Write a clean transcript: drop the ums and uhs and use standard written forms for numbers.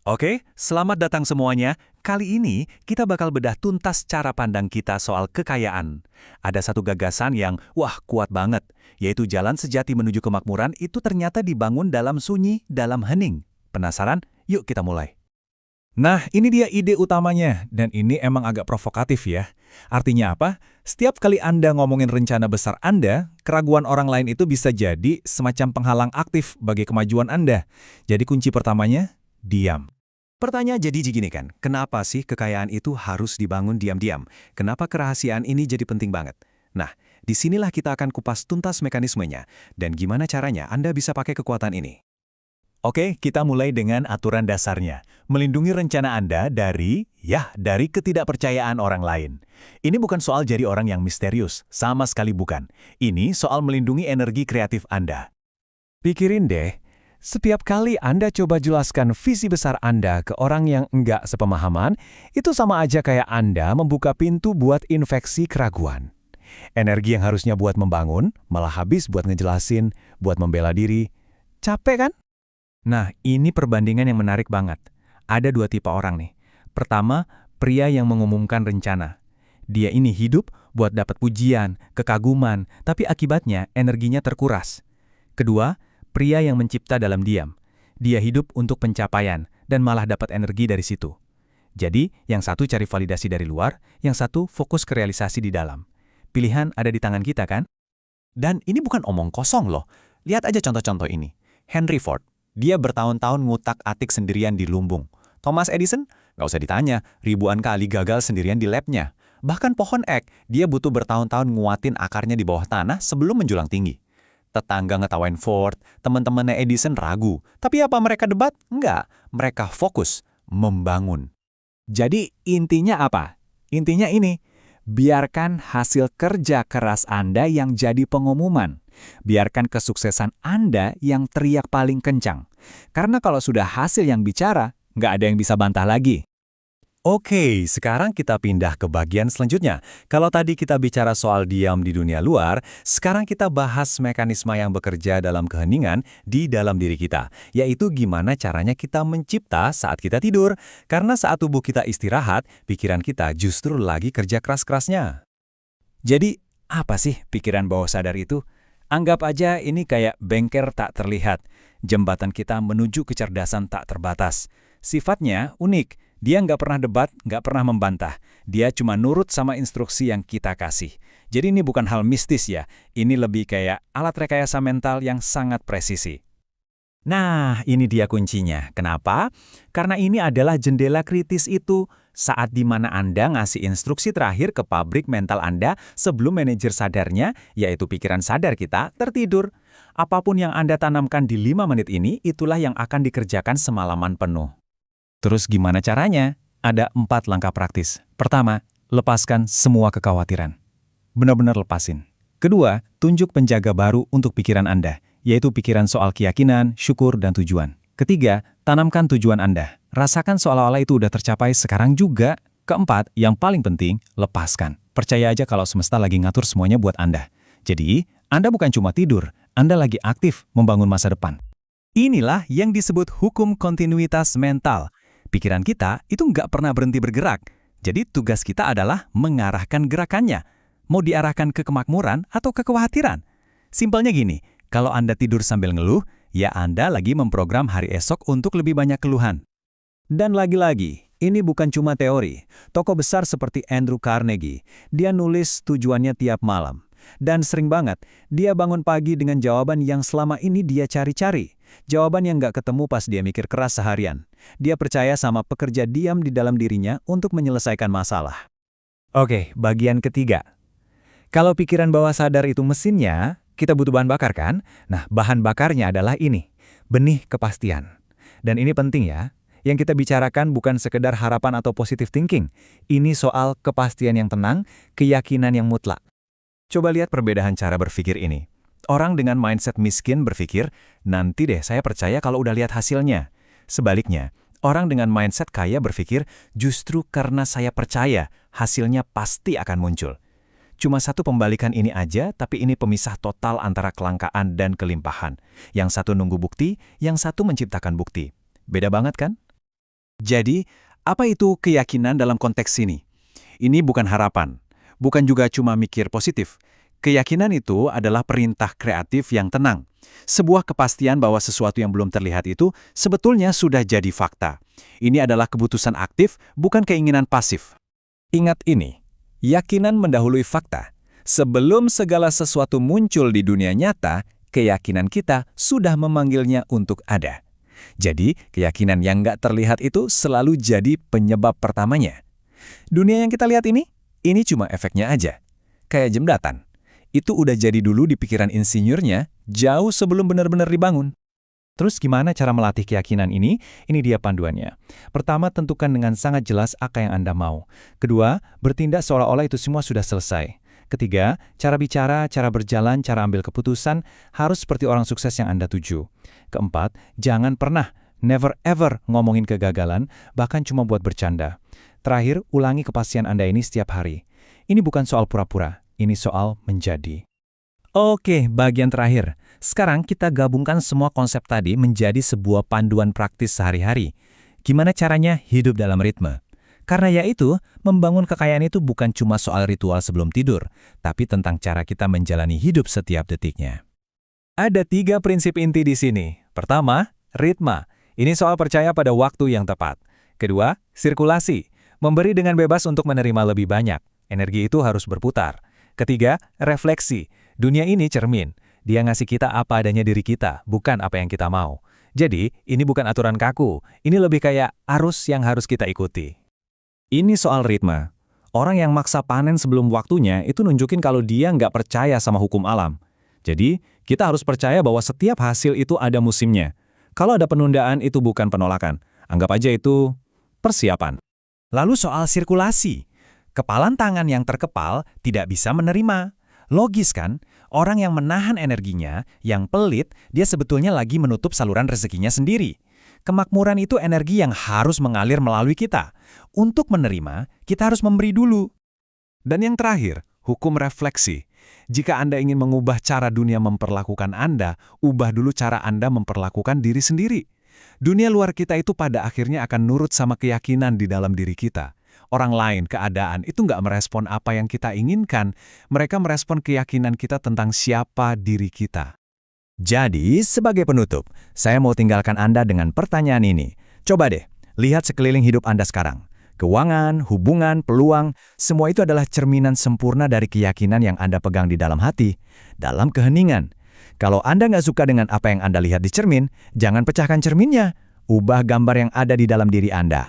Oke, selamat datang semuanya. Kali ini kita bakal bedah tuntas cara pandang kita soal kekayaan. Ada satu gagasan yang, wah, kuat banget, yaitu jalan sejati menuju kemakmuran itu ternyata dibangun dalam sunyi, dalam hening. Penasaran? Yuk kita mulai. Nah, ini dia ide utamanya, dan ini emang agak provokatif ya. Artinya apa? Setiap kali Anda ngomongin rencana besar Anda, keraguan orang lain itu bisa jadi semacam penghalang aktif bagi kemajuan Anda. Jadi kunci pertamanya, diam. Pertanyaan jadi gini kan, kenapa sih kekayaan itu harus dibangun diam-diam? Kenapa kerahasiaan ini jadi penting banget? Nah, disinilah kita akan kupas tuntas mekanismenya, dan gimana caranya Anda bisa pakai kekuatan ini. Oke, kita mulai dengan aturan dasarnya. Melindungi rencana Anda dari ketidakpercayaan orang lain. Ini bukan soal jadi orang yang misterius, sama sekali bukan. Ini soal melindungi energi kreatif Anda. Pikirin deh, setiap kali Anda coba jelaskan visi besar Anda ke orang yang enggak sepemahaman, itu sama aja kayak Anda membuka pintu buat infeksi keraguan. Energi yang harusnya buat membangun, malah habis buat ngejelasin, buat membela diri. Capek kan? Nah, ini perbandingan yang menarik banget. Ada dua tipe orang nih. Pertama, pria yang mengumumkan rencana. Dia ini hidup buat dapat pujian, kekaguman, tapi akibatnya energinya terkuras. Kedua, pria yang mencipta dalam diam. Dia hidup untuk pencapaian dan malah dapat energi dari situ. Jadi, yang satu cari validasi dari luar, yang satu fokus ke realisasi di dalam. Pilihan ada di tangan kita kan? Dan ini bukan omong kosong loh. Lihat aja contoh-contoh ini. Henry Ford, dia bertahun-tahun ngutak-atik sendirian di lumbung. Thomas Edison, nggak usah ditanya, ribuan kali gagal sendirian di labnya. Bahkan pohon ek, dia butuh bertahun-tahun nguatin akarnya di bawah tanah sebelum menjulang tinggi. Tetangga ngetawain Ford, teman-temannya Edison ragu. Tapi apa mereka debat? Enggak, mereka fokus, membangun. Jadi intinya apa? Intinya ini, biarkan hasil kerja keras Anda yang jadi pengumuman. Biarkan kesuksesan Anda yang teriak paling kencang. Karena kalau sudah hasil yang bicara, nggak ada yang bisa bantah lagi. Oke, sekarang kita pindah ke bagian selanjutnya. Kalau tadi kita bicara soal diam di dunia luar, sekarang kita bahas mekanisme yang bekerja dalam keheningan di dalam diri kita, yaitu gimana caranya kita mencipta saat kita tidur. Karena saat tubuh kita istirahat, pikiran kita justru lagi kerja keras-kerasnya. Jadi, apa sih pikiran bawah sadar itu? Anggap aja ini kayak bengkel tak terlihat, jembatan kita menuju kecerdasan tak terbatas. Sifatnya unik. Dia nggak pernah debat, nggak pernah membantah. Dia cuma nurut sama instruksi yang kita kasih. Jadi ini bukan hal mistis ya. Ini lebih kayak alat rekayasa mental yang sangat presisi. Nah, ini dia kuncinya. Kenapa? Karena ini adalah jendela kritis itu. Saat di mana Anda ngasih instruksi terakhir ke pabrik mental Anda sebelum manajer sadarnya, yaitu pikiran sadar kita, tertidur. Apapun yang Anda tanamkan di 5 menit ini, itulah yang akan dikerjakan semalaman penuh. Terus gimana caranya? Ada 4 langkah praktis. Pertama, lepaskan semua kekhawatiran. Benar-benar lepasin. Kedua, tunjuk penjaga baru untuk pikiran Anda, yaitu pikiran soal keyakinan, syukur, dan tujuan. Ketiga, tanamkan tujuan Anda. Rasakan seolah-olah itu udah tercapai sekarang juga. Keempat, yang paling penting, lepaskan. Percaya aja kalau semesta lagi ngatur semuanya buat Anda. Jadi, Anda bukan cuma tidur, Anda lagi aktif membangun masa depan. Inilah yang disebut hukum kontinuitas mental. Pikiran kita itu nggak pernah berhenti bergerak. Jadi tugas kita adalah mengarahkan gerakannya. Mau diarahkan ke kemakmuran atau ke kekhawatiran. Simpelnya gini, kalau Anda tidur sambil ngeluh, ya Anda lagi memprogram hari esok untuk lebih banyak keluhan. Dan lagi-lagi, ini bukan cuma teori. Tokoh besar seperti Andrew Carnegie, dia nulis tujuannya tiap malam. Dan sering banget, dia bangun pagi dengan jawaban yang selama ini dia cari-cari. Jawaban yang nggak ketemu pas dia mikir keras seharian. Dia percaya sama pekerja diam di dalam dirinya untuk menyelesaikan masalah. Oke, bagian ketiga. Kalau pikiran bawah sadar itu mesinnya, kita butuh bahan bakar kan? Nah, bahan bakarnya adalah ini, benih kepastian. Dan ini penting ya. Yang kita bicarakan bukan sekedar harapan atau positive thinking. Ini soal kepastian yang tenang, keyakinan yang mutlak. Coba lihat perbedaan cara berpikir ini. Orang dengan mindset miskin berpikir, nanti deh saya percaya kalau udah lihat hasilnya. Sebaliknya, orang dengan mindset kaya berpikir, justru karena saya percaya, hasilnya pasti akan muncul. Cuma satu pembalikan ini aja, tapi ini pemisah total antara kelangkaan dan kelimpahan. Yang satu nunggu bukti, yang satu menciptakan bukti. Beda banget kan? Jadi, apa itu keyakinan dalam konteks ini? Ini bukan harapan, bukan juga cuma mikir positif. Keyakinan itu adalah perintah kreatif yang tenang. Sebuah kepastian bahwa sesuatu yang belum terlihat itu sebetulnya sudah jadi fakta. Ini adalah keputusan aktif, bukan keinginan pasif. Ingat ini, yakinan mendahului fakta. Sebelum segala sesuatu muncul di dunia nyata, keyakinan kita sudah memanggilnya untuk ada. Jadi, keyakinan yang nggak terlihat itu selalu jadi penyebab pertamanya. Dunia yang kita lihat ini cuma efeknya aja. Kayak jembatan. Itu udah jadi dulu di pikiran insinyurnya, jauh sebelum benar-benar dibangun. Terus gimana cara melatih keyakinan ini? Ini dia panduannya. Pertama, tentukan dengan sangat jelas apa yang Anda mau. Kedua, bertindak seolah-olah itu semua sudah selesai. Ketiga, cara bicara, cara berjalan, cara ambil keputusan harus seperti orang sukses yang Anda tuju. Keempat, jangan pernah, never ever ngomongin kegagalan, bahkan cuma buat bercanda. Terakhir, ulangi kepastian Anda ini setiap hari. Ini bukan soal pura-pura, ini soal menjadi. Oke, bagian terakhir. Sekarang kita gabungkan semua konsep tadi menjadi sebuah panduan praktis sehari-hari. Gimana caranya hidup dalam ritme? Karena yaitu, membangun kekayaan itu bukan cuma soal ritual sebelum tidur, tapi tentang cara kita menjalani hidup setiap detiknya. Ada 3 prinsip inti di sini. Pertama, ritma. Ini soal percaya pada waktu yang tepat. Kedua, sirkulasi. Memberi dengan bebas untuk menerima lebih banyak. Energi itu harus berputar. Ketiga, refleksi. Dunia ini cermin. Dia ngasih kita apa adanya diri kita, bukan apa yang kita mau. Jadi, ini bukan aturan kaku. Ini lebih kayak arus yang harus kita ikuti. Ini soal ritme. Orang yang maksa panen sebelum waktunya itu nunjukin kalau dia nggak percaya sama hukum alam. Jadi, kita harus percaya bahwa setiap hasil itu ada musimnya. Kalau ada penundaan, itu bukan penolakan. Anggap aja itu persiapan. Lalu soal sirkulasi. Kepalan tangan yang terkepal tidak bisa menerima. Logis kan? Orang yang menahan energinya, yang pelit, dia sebetulnya lagi menutup saluran rezekinya sendiri. Kemakmuran itu energi yang harus mengalir melalui kita. Untuk menerima, kita harus memberi dulu. Dan yang terakhir, hukum refleksi. Jika Anda ingin mengubah cara dunia memperlakukan Anda, ubah dulu cara Anda memperlakukan diri sendiri. Dunia luar kita itu pada akhirnya akan nurut sama keyakinan di dalam diri kita. Orang lain, keadaan, itu nggak merespon apa yang kita inginkan. Mereka merespon keyakinan kita tentang siapa diri kita. Jadi, sebagai penutup, saya mau tinggalkan Anda dengan pertanyaan ini. Coba deh, lihat sekeliling hidup Anda sekarang. Keuangan, hubungan, peluang, semua itu adalah cerminan sempurna dari keyakinan yang Anda pegang di dalam hati, dalam keheningan. Kalau Anda nggak suka dengan apa yang Anda lihat di cermin, jangan pecahkan cerminnya. Ubah gambar yang ada di dalam diri Anda.